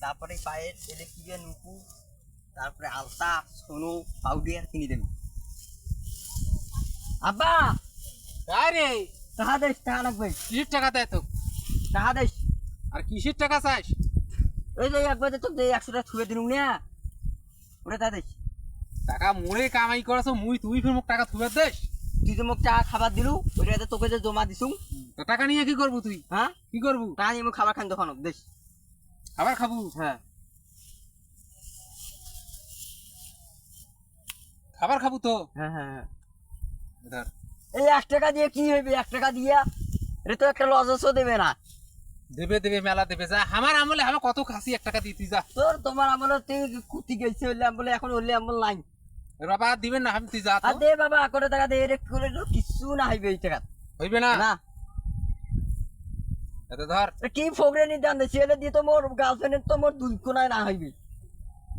তারপরে পায়ের এলে কি নুপু, তারপরে আলতা সোনু পাউডার কিনে দেবে। আব্বা আরে টাকা দেশ, টাকা লাগবে। কিসের টাকা দেয় তো? টাকা দেশ। আর কিসের টাকা চাস? ওই যে একবার তো 100 টাকা ছুঁয়ে দিলুম না, ওটা টাকা দেশ। টাকা মোরে কামাই করেছো তুই ফির মুখ টাকা থুবে দেশ? তুই যে মোক টাকা খাবার দিলু, ওইটা তোকে যে জমা দিছুম। তো টাকা নিয়ে কি করবো তুই? হ্যাঁ কি করবো? টাকা নিয়ে খাবার খান দোকান দেশ। খাবার খাবো? হ্যাঁ খাবার খাবো তো। হ্যাঁ হ্যাঁ হ্যাঁ। ধর এই 1 টাকা দিয়ে কি হইবে? 1 টাকা দিয়া এটা তো একটা লজসও দেবে না। দেবে মেলা দেবে। যা আমার আমলে আমার কত খাসি 1 টাকা দিয়ে তুই যা। তোমার আমলে তুই কুতি গেছে হইলে আমলে, এখন হইলে আমল নাই। বাবা দিবেন না, আমি তুই যা আর তো। দে বাবা, করে টাকা দে, রে করে কিছু না হইবে এই টাকা। হইবে না? না এত ধর। কি ফোগরে নি দান দেছি, এলে দিয়ে তো মোর গার্লফ্রেন্ডের তো মোর দুই কোনায় না হইবে।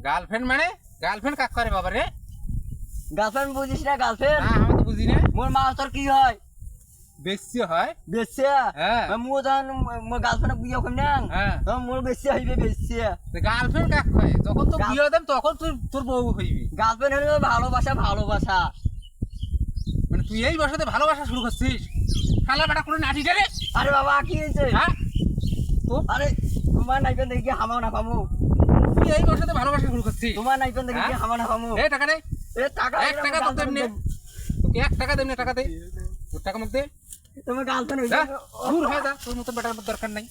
গার্লফ্রেন্ড মানে? গার্লফ্রেন্ড কাক করে বাবা রে? গার্লফ্রেন্ড বুঝিস না? গার্লফ্রেন্ড না আমি তো বুঝি না। মোর মা তোর কি হয়? বেশি হয়। বেশি? হ্যাঁ। মো যখন মোর গার্লফ্রেন্ড বিয়ে করি না, হ্যাঁ। মোর বেশি হইবে বেশি। গার্লফ্রেন্ড কাক হয়? যখন তো বিয়ে দেন তখন তুই তোর বউ হইবি। গার্লফ্রেন্ড হলো ভালোবাসা, ভালোবাসা। মানে তুই এই বয়সে ভালোবাসা শুরু করছিস? শালা বেটা করে নাটি রে। আরে বাবা কি হয়েছে? হ্যাঁ তো আরে তোমার নাইবেন দেখি হামাও না পামু। তুই এই বয়সে ভালোবাসা শুরু করছিস? তোমার নাইবেন দেখি হামাও না পামু। এই টাকা দে। এ টাকা 1 টাকা তো দেমনে। তোকে 1 টাকা দেমনে, টাকা দে। তোর টাকা মুখ দে। তোমার গার্লফ্রেন্ড হইছে? দূর হয়ে যা, তোর মতো বেটার দরকার নাই।